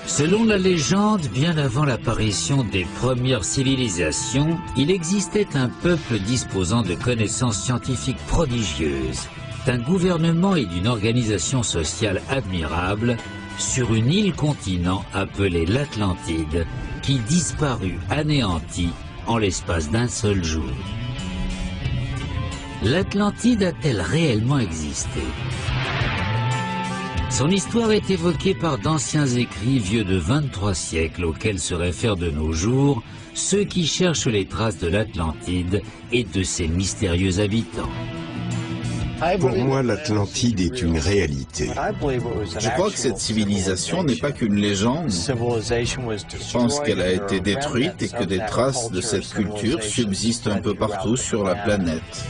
Selon la légende, bien avant l'apparition des premières civilisations, il existait un peuple disposant de connaissances scientifiques prodigieuses, d'un gouvernement et d'une organisation sociale admirable sur une île-continent appelée l'Atlantide, qui disparut anéantie en l'espace d'un seul jour. L'Atlantide a-t-elle réellement existé? Son histoire est évoquée par d'anciens écrits vieux de 23 siècles auxquels se réfèrent de nos jours ceux qui cherchent les traces de l'Atlantide et de ses mystérieux habitants. Pour moi, l'Atlantide est une réalité. Je crois que cette civilisation n'est pas qu'une légende. Je pense qu'elle a été détruite et que des traces de cette culture subsistent un peu partout sur la planète.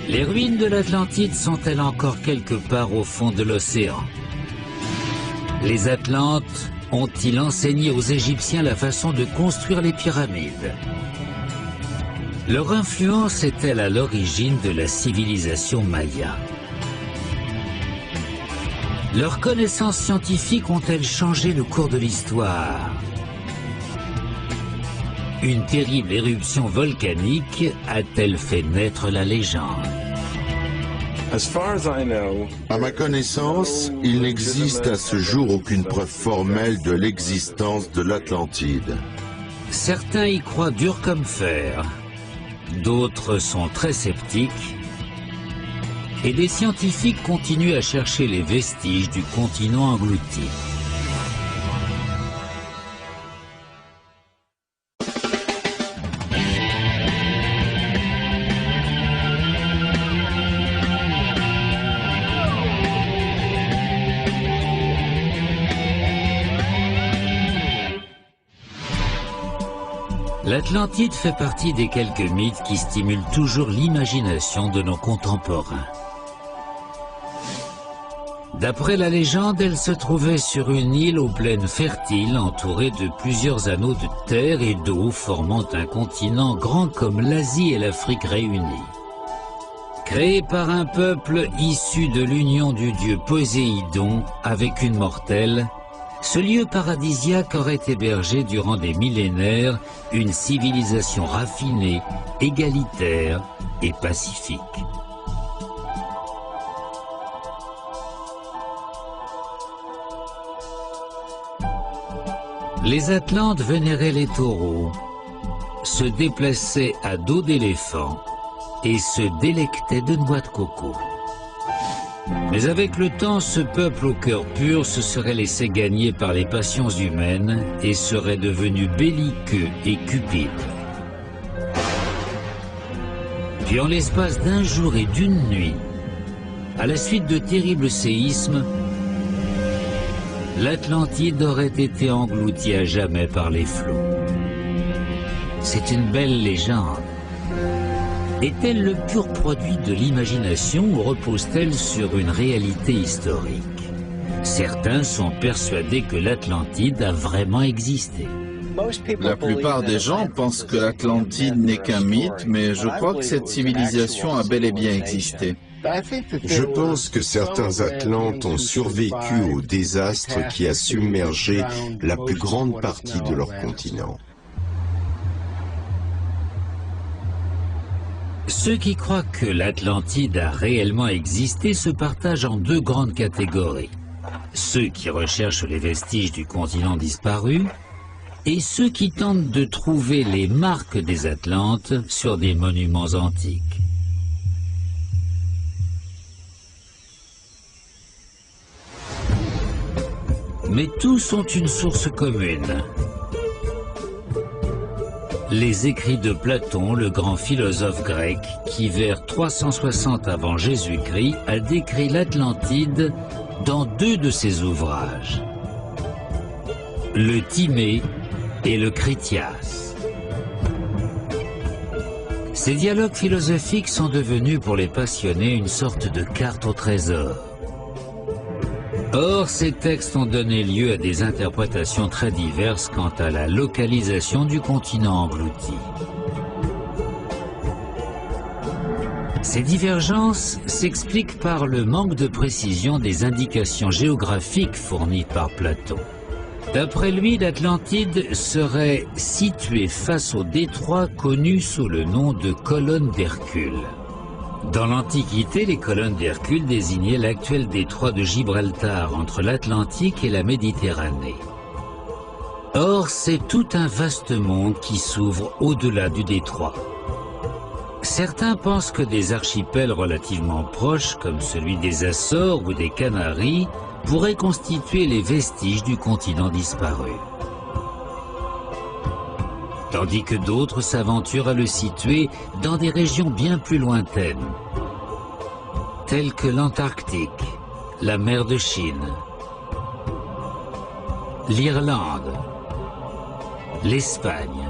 Les ruines de l'Atlantide sont-elles encore quelque part au fond de l'océan? Les Atlantes ont-ils enseigné aux Égyptiens la façon de construire les pyramides? Leur influence est-elle à l'origine de la civilisation maya? Leurs connaissances scientifiques ont-elles changé le cours de l'histoire? Une terrible éruption volcanique a-t-elle fait naître la légende? À ma connaissance, il n'existe à ce jour aucune preuve formelle de l'existence de l'Atlantide. Certains y croient dur comme fer, d'autres sont très sceptiques, et des scientifiques continuent à chercher les vestiges du continent englouti. L'Atlantide fait partie des quelques mythes qui stimulent toujours l'imagination de nos contemporains. D'après la légende, elle se trouvait sur une île aux plaines fertiles entourée de plusieurs anneaux de terre et d'eau formant un continent grand comme l'Asie et l'Afrique réunies. Créé par un peuple issu de l'union du dieu Poséidon avec une mortelle, ce lieu paradisiaque aurait hébergé durant des millénaires une civilisation raffinée, égalitaire et pacifique. Les Atlantes vénéraient les taureaux, se déplaçaient à dos d'éléphant et se délectaient de noix de coco. Mais avec le temps, ce peuple au cœur pur se serait laissé gagner par les passions humaines et serait devenu belliqueux et cupide. Puis en l'espace d'un jour et d'une nuit, à la suite de terribles séismes, l'Atlantide aurait été engloutie à jamais par les flots. C'est une belle légende. Est-elle le pur produit de l'imagination ou repose-t-elle sur une réalité historique? Certains sont persuadés que l'Atlantide a vraiment existé. La plupart des gens pensent que l'Atlantide n'est qu'un mythe, mais je crois que cette civilisation a bel et bien existé. Je pense que certains Atlantes ont survécu au désastre qui a submergé la plus grande partie de leur continent. Ceux qui croient que l'Atlantide a réellement existé se partagent en deux grandes catégories. Ceux qui recherchent les vestiges du continent disparu et ceux qui tentent de trouver les marques des Atlantes sur des monuments antiques. Mais tous ont une source commune. Les écrits de Platon, le grand philosophe grec, qui vers 360 avant Jésus-Christ a décrit l'Atlantide dans deux de ses ouvrages, le Timée et le Critias. Ces dialogues philosophiques sont devenus pour les passionnés une sorte de carte au trésor. Or, ces textes ont donné lieu à des interprétations très diverses quant à la localisation du continent englouti. Ces divergences s'expliquent par le manque de précision des indications géographiques fournies par Platon. D'après lui, l'Atlantide serait située face au détroit connu sous le nom de colonne d'Hercule. Dans l'Antiquité, les colonnes d'Hercule désignaient l'actuel détroit de Gibraltar entre l'Atlantique et la Méditerranée. Or, c'est tout un vaste monde qui s'ouvre au-delà du détroit. Certains pensent que des archipels relativement proches, comme celui des Açores ou des Canaries, pourraient constituer les vestiges du continent disparu. Tandis que d'autres s'aventurent à le situer dans des régions bien plus lointaines, telles que l'Antarctique, la mer de Chine, l'Irlande, l'Espagne,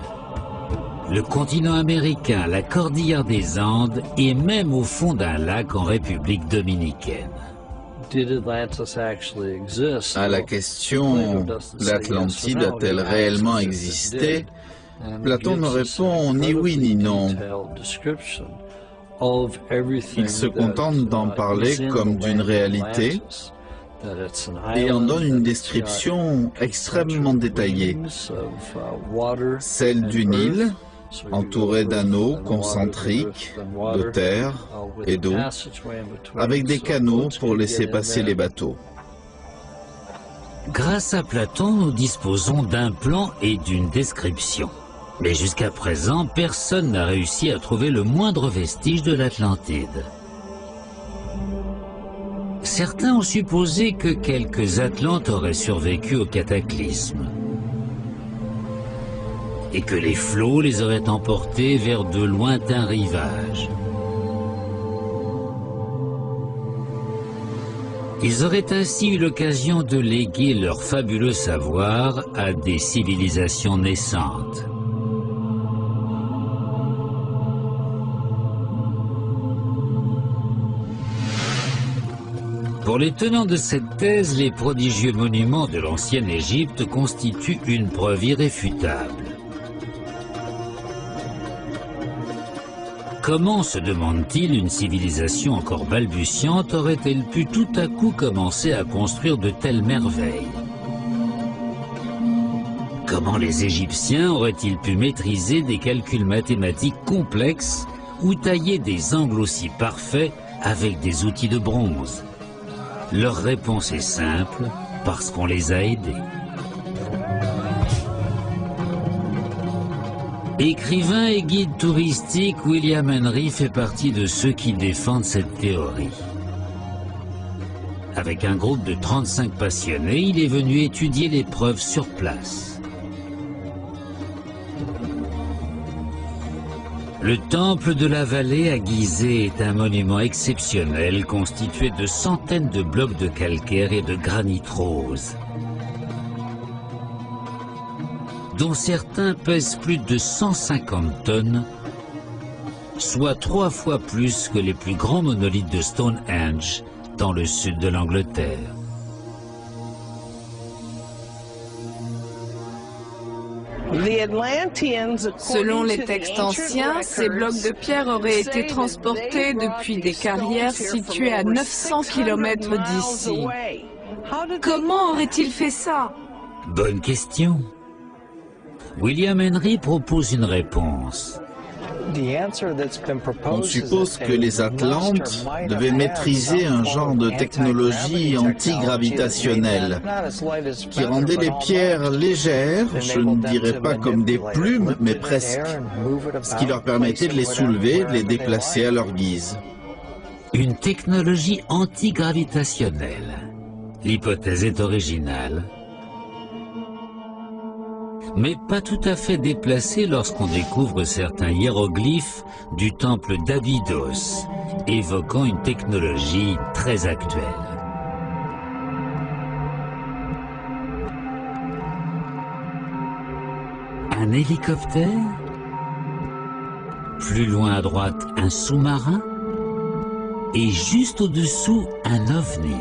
le continent américain, la cordillère des Andes et même au fond d'un lac en République dominicaine. À la question « l'Atlantide a-t-elle réellement existé ?», Platon ne répond ni oui ni non. Il se contente d'en parler comme d'une réalité et en donne une description extrêmement détaillée, celle du Nil, entouré d'anneaux concentriques de terre et d'eau, avec des canaux pour laisser passer les bateaux. Grâce à Platon, nous disposons d'un plan et d'une description. Mais jusqu'à présent, personne n'a réussi à trouver le moindre vestige de l'Atlantide. Certains ont supposé que quelques Atlantes auraient survécu au cataclysme et que les flots les auraient emportés vers de lointains rivages. Ils auraient ainsi eu l'occasion de léguer leur fabuleux savoir à des civilisations naissantes. Pour les tenants de cette thèse, les prodigieux monuments de l'ancienne Égypte constituent une preuve irréfutable. Comment, se demande-t-il, une civilisation encore balbutiante aurait-elle pu tout à coup commencer à construire de telles merveilles? Comment les Égyptiens auraient-ils pu maîtriser des calculs mathématiques complexes ou tailler des angles aussi parfaits avec des outils de bronze? Leur réponse est simple, parce qu'on les a aidés. Écrivain et guide touristique, William Henry fait partie de ceux qui défendent cette théorie. Avec un groupe de 35 passionnés, il est venu étudier les preuves sur place. Le temple de la vallée à Gizeh est un monument exceptionnel constitué de centaines de blocs de calcaire et de granit rose, dont certains pèsent plus de 150 tonnes, soit 3 fois plus que les plus grands monolithes de Stonehenge dans le sud de l'Angleterre. Selon les textes anciens, ces blocs de pierre auraient été transportés depuis des carrières situées à 900 km d'ici. Comment auraient-ils fait ça? Bonne question. William Henry propose une réponse. On suppose que les Atlantes devaient maîtriser un genre de technologie antigravitationnelle qui rendait les pierres légères, je ne dirais pas comme des plumes, mais presque, ce qui leur permettait de les soulever, de les déplacer à leur guise. Une technologie antigravitationnelle. L'hypothèse est originale, mais pas tout à fait déplacée lorsqu'on découvre certains hiéroglyphes du temple d'Abydos, évoquant une technologie très actuelle. Un hélicoptère? Plus loin à droite, un sous-marin? Et juste au-dessous, un ovni.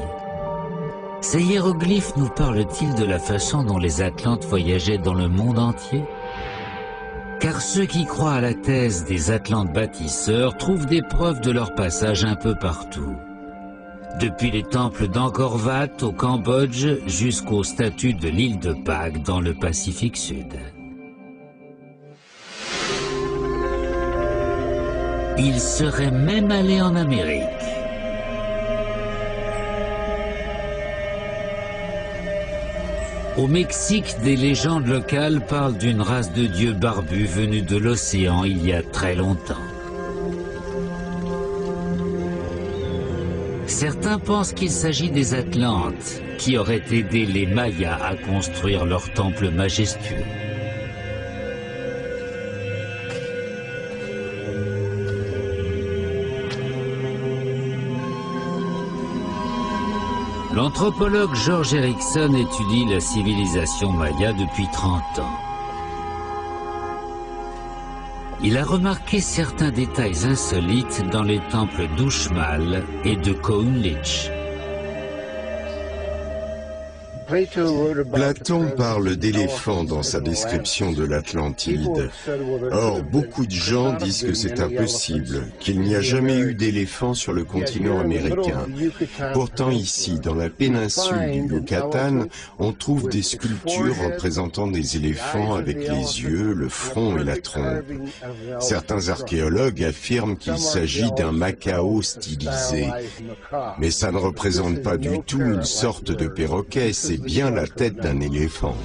Ces hiéroglyphes nous parlent-ils de la façon dont les Atlantes voyageaient dans le monde entier? Car ceux qui croient à la thèse des Atlantes bâtisseurs trouvent des preuves de leur passage un peu partout. depuis les temples d'Angkor Wat au Cambodge jusqu'aux statues de l'île de Pâques dans le Pacifique Sud. Il serait même allé en Amérique. Au Mexique, des légendes locales parlent d'une race de dieux barbus venus de l'océan il y a très longtemps. Certains pensent qu'il s'agit des Atlantes, qui auraient aidé les Mayas à construire leur temple majestueux. L'anthropologue George Erickson étudie la civilisation maya depuis 30 ans. Il a remarqué certains détails insolites dans les temples d'Uxmal et de Khonlich. Platon parle d'éléphants dans sa description de l'Atlantide. Or, beaucoup de gens disent que c'est impossible, qu'il n'y a jamais eu d'éléphants sur le continent américain. Pourtant ici, dans la péninsule du Yucatan, on trouve des sculptures représentant des éléphants avec les yeux, le front et la trompe. Certains archéologues affirment qu'il s'agit d'un macao stylisé. Mais ça ne représente pas du tout une sorte de perroquet, c'est bien la tête d'un éléphant.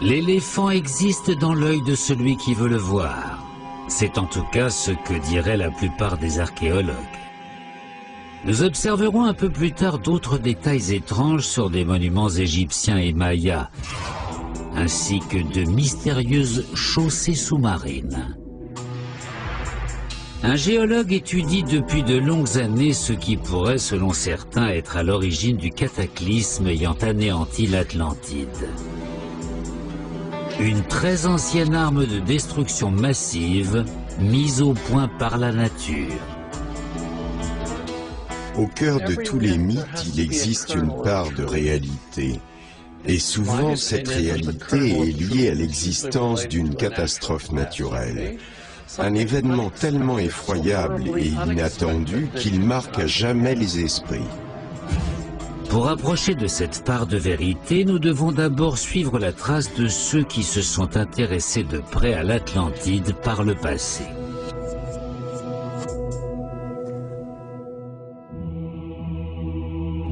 L'éléphant existe dans l'œil de celui qui veut le voir. C'est en tout cas ce que diraient la plupart des archéologues. Nous observerons un peu plus tard d'autres détails étranges sur des monuments égyptiens et mayas, ainsi que de mystérieuses chaussées sous-marines. Un géologue étudie depuis de longues années ce qui pourrait, selon certains, être à l'origine du cataclysme ayant anéanti l'Atlantide. Une très ancienne arme de destruction massive, mise au point par la nature. Au cœur de tous les mythes, il existe une part de réalité. Et souvent, cette réalité est liée à l'existence d'une catastrophe naturelle. Un événement tellement effroyable et inattendu qu'il marque à jamais les esprits. Pour approcher de cette part de vérité, nous devons d'abord suivre la trace de ceux qui se sont intéressés de près à l'Atlantide par le passé.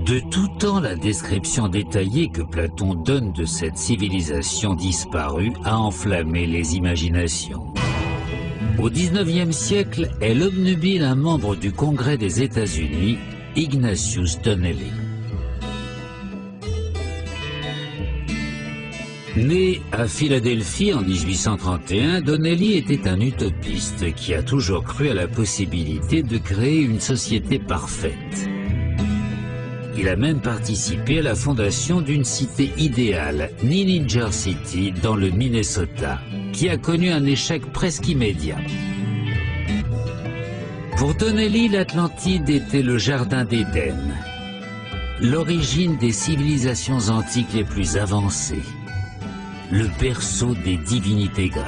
De tout temps, la description détaillée que Platon donne de cette civilisation disparue a enflammé les imaginations. Au XIXe siècle, elle obnubile un membre du Congrès des États-Unis, Ignatius Donnelly. Né à Philadelphie en 1831, Donnelly était un utopiste qui a toujours cru à la possibilité de créer une société parfaite. Il a même participé à la fondation d'une cité idéale, Ninninger City, dans le Minnesota, qui a connu un échec presque immédiat. Pour Donnelly, l'Atlantide était le jardin d'Éden, l'origine des civilisations antiques les plus avancées, le berceau des divinités grecques.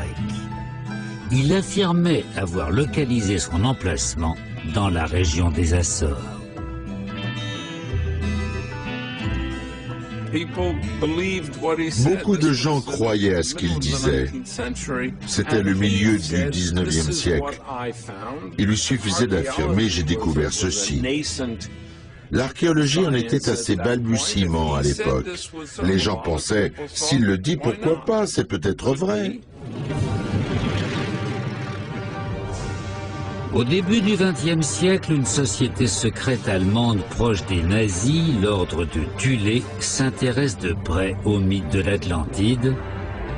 Il affirmait avoir localisé son emplacement dans la région des Açores. Beaucoup de gens croyaient à ce qu'il disait. C'était le milieu du 19e siècle. Il lui suffisait d'affirmer « j'ai découvert ceci ». L'archéologie en était à ses balbutiements à l'époque. Les gens pensaient « s'il le dit, pourquoi pas, c'est peut-être vrai ». Au début du XXe siècle, une société secrète allemande proche des nazis, l'ordre de Thulé, s'intéresse de près au mythe de l'Atlantide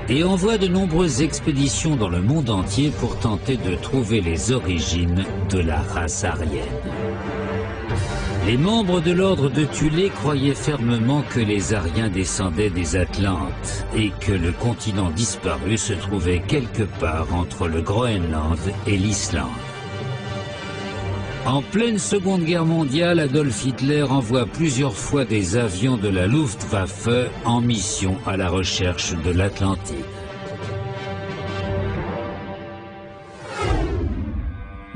et envoie de nombreuses expéditions dans le monde entier pour tenter de trouver les origines de la race aryenne. Les membres de l'ordre de Thulé croyaient fermement que les Aryens descendaient des Atlantes et que le continent disparu se trouvait quelque part entre le Groenland et l'Islande. En pleine Seconde Guerre mondiale, Adolf Hitler envoie plusieurs fois des avions de la Luftwaffe en mission à la recherche de l'Atlantide.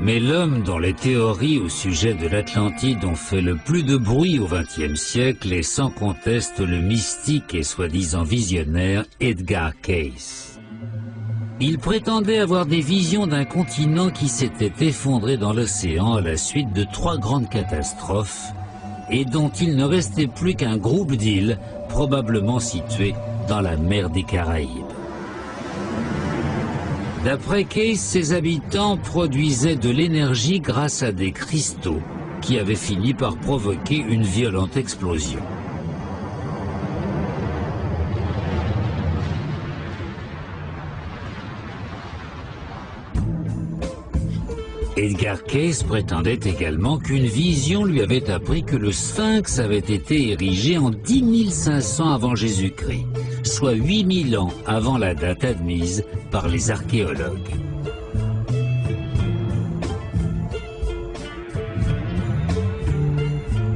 Mais l'homme dont les théories au sujet de l'Atlantide ont fait le plus de bruit au XXe siècle est sans conteste le mystique et soi-disant visionnaire Edgar Cayce. Il prétendait avoir des visions d'un continent qui s'était effondré dans l'océan à la suite de 3 grandes catastrophes et dont il ne restait plus qu'un groupe d'îles probablement situées dans la mer des Caraïbes. D'après Cayce, ses habitants produisaient de l'énergie grâce à des cristaux qui avaient fini par provoquer une violente explosion. Edgar Cayce prétendait également qu'une vision lui avait appris que le Sphinx avait été érigé en 10 500 avant Jésus-Christ, soit 8000 ans avant la date admise par les archéologues.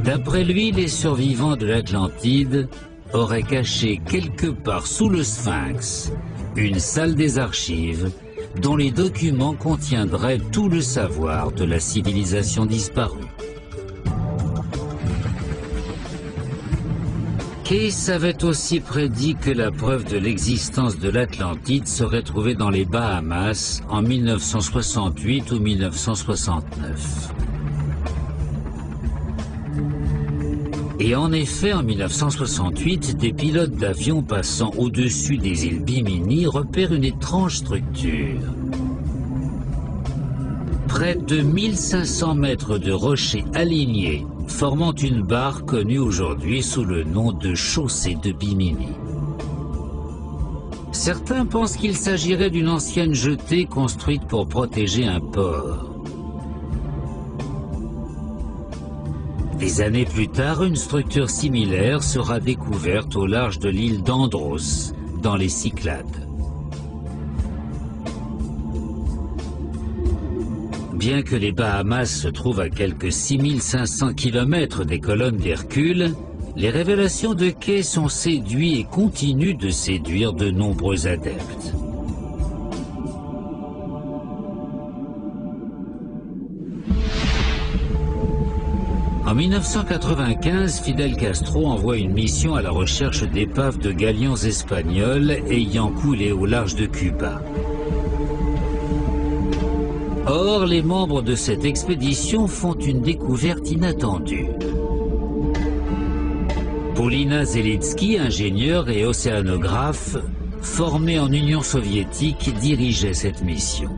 D'après lui, les survivants de l'Atlantide auraient caché quelque part sous le Sphinx une salle des archives dont les documents contiendraient tout le savoir de la civilisation disparue. Cayce avait aussi prédit que la preuve de l'existence de l'Atlantide serait trouvée dans les Bahamas en 1968 ou 1969. Et en effet, en 1968, des pilotes d'avion passant au-dessus des îles Bimini repèrent une étrange structure. Près de 1500 mètres de rochers alignés, formant une barre connue aujourd'hui sous le nom de chaussée de Bimini. Certains pensent qu'il s'agirait d'une ancienne jetée construite pour protéger un port. Des années plus tard, une structure similaire sera découverte au large de l'île d'Andros, dans les Cyclades. Bien que les Bahamas se trouvent à quelques 6500 km des colonnes d'Hercule, les révélations de Cayce ont séduit et continuent de séduire de nombreux adeptes. En 1995, Fidel Castro envoie une mission à la recherche d'épaves de galions espagnols ayant coulé au large de Cuba. Or, les membres de cette expédition font une découverte inattendue. Paulina Zelitsky, ingénieur et océanographe, formé en Union soviétique, dirigeait cette mission.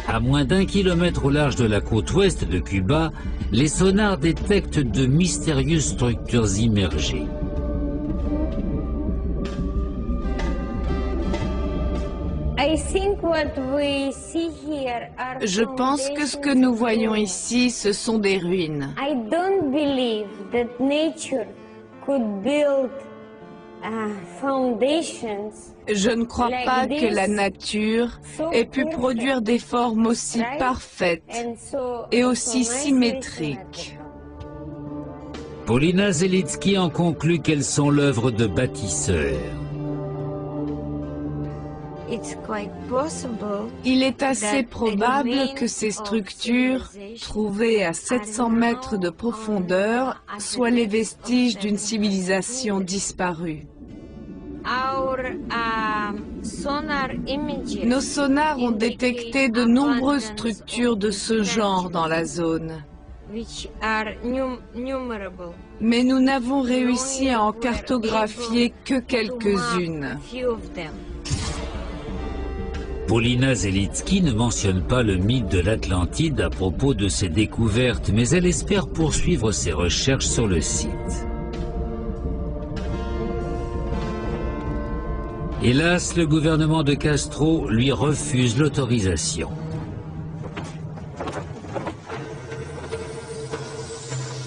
À moins d'1 kilomètre au large de la côte ouest de Cuba, les sonars détectent de mystérieuses structures immergées. Je pense que ce que nous voyons ici, ce sont des ruines. Je ne crois pas que la nature ait pu produire des formes aussi parfaites et aussi symétriques. Paulina Zelitsky en conclut qu'elles sont l'œuvre de bâtisseurs. Il est assez probable que ces structures, trouvées à 700 mètres de profondeur, soient les vestiges d'une civilisation disparue. Nos sonars ont détecté de nombreuses structures de ce genre dans la zone. Mais nous n'avons réussi à en cartographier que quelques-unes. Paulina Zelitsky ne mentionne pas le mythe de l'Atlantide à propos de ses découvertes, mais elle espère poursuivre ses recherches sur le site. Hélas, le gouvernement de Castro lui refuse l'autorisation.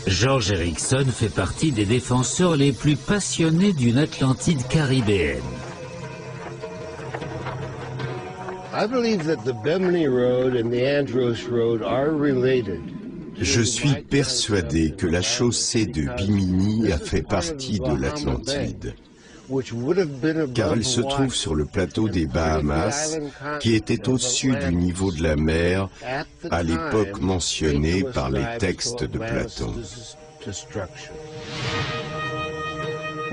George Erickson fait partie des défenseurs les plus passionnés d'une Atlantide caribéenne. Je suis persuadé que la chaussée de Bimini a fait partie de l'Atlantide. car elle se trouve sur le plateau des Bahamas, qui était au-dessus du niveau de la mer à l'époque mentionnée par les textes de Platon.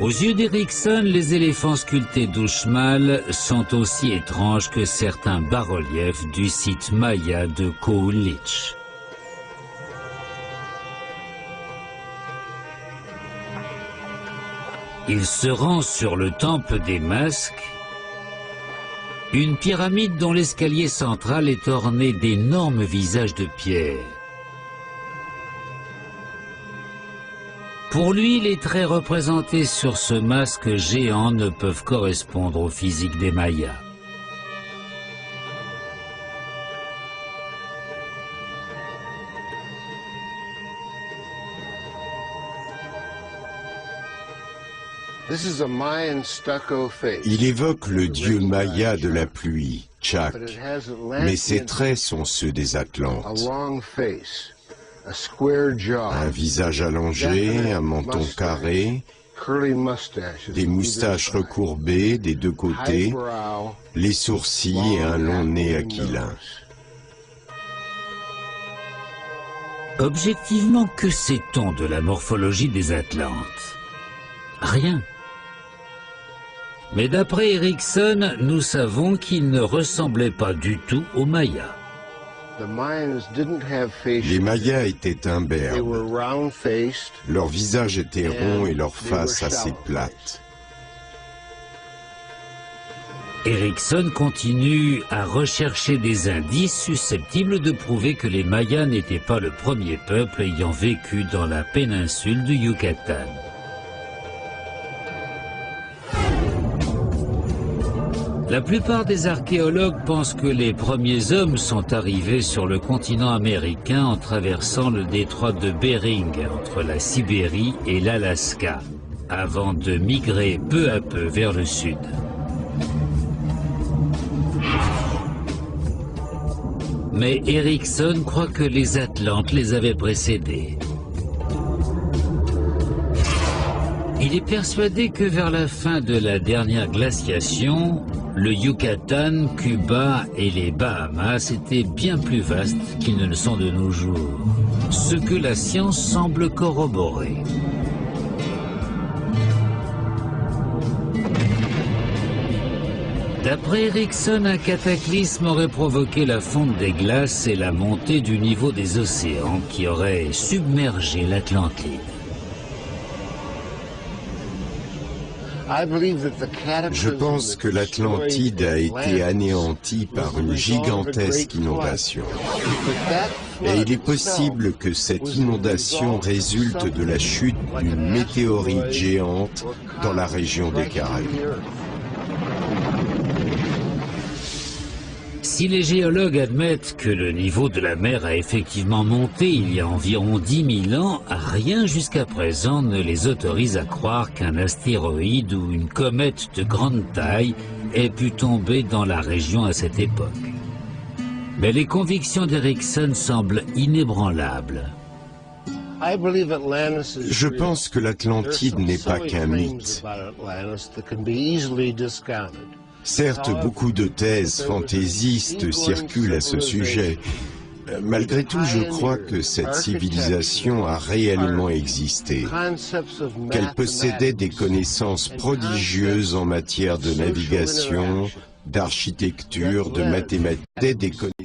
Aux yeux d'Erickson, les éléphants sculptés d'Uxmal sont aussi étranges que certains bas-reliefs du site maya de Coolidge. Il se rend sur le temple des masques, une pyramide dont l'escalier central est orné d'énormes visages de pierre. Pour lui, les traits représentés sur ce masque géant ne peuvent correspondre au physique des Mayas. Il évoque le dieu maya de la pluie, Chak, mais ses traits sont ceux des Atlantes. Un visage allongé, un menton carré, des moustaches recourbées des deux côtés, les sourcils et un long nez aquilin. Objectivement, que sait-on de la morphologie des Atlantes? Rien. Mais d'après Erickson, nous savons qu'ils ne ressemblaient pas du tout aux Mayas. Les Mayas étaient imberbes. Leur visage était rond et leur face assez plate. Erickson continue à rechercher des indices susceptibles de prouver que les Mayas n'étaient pas le premier peuple ayant vécu dans la péninsule du Yucatan. La plupart des archéologues pensent que les premiers hommes sont arrivés sur le continent américain en traversant le détroit de Bering entre la Sibérie et l'Alaska, avant de migrer peu à peu vers le sud. Mais Erickson croit que les Atlantes les avaient précédés. Il est persuadé que vers la fin de la dernière glaciation, le Yucatan, Cuba et les Bahamas étaient bien plus vastes qu'ils ne le sont de nos jours, ce que la science semble corroborer. D'après Erickson, un cataclysme aurait provoqué la fonte des glaces et la montée du niveau des océans qui aurait submergé l'Atlantide. Je pense que l'Atlantide a été anéantie par une gigantesque inondation. Et il est possible que cette inondation résulte de la chute d'une météorite géante dans la région des Caraïbes. Si les géologues admettent que le niveau de la mer a effectivement monté il y a environ 10 000 ans, rien jusqu'à présent ne les autorise à croire qu'un astéroïde ou une comète de grande taille ait pu tomber dans la région à cette époque. Mais les convictions d'Erickson semblent inébranlables. Je pense que l'Atlantide n'est pas qu'un mythe. Certes, beaucoup de thèses fantaisistes circulent à ce sujet. Malgré tout, je crois que cette civilisation a réellement existé, qu'elle possédait des connaissances prodigieuses en matière de navigation, d'architecture, de mathématiques, des connaissances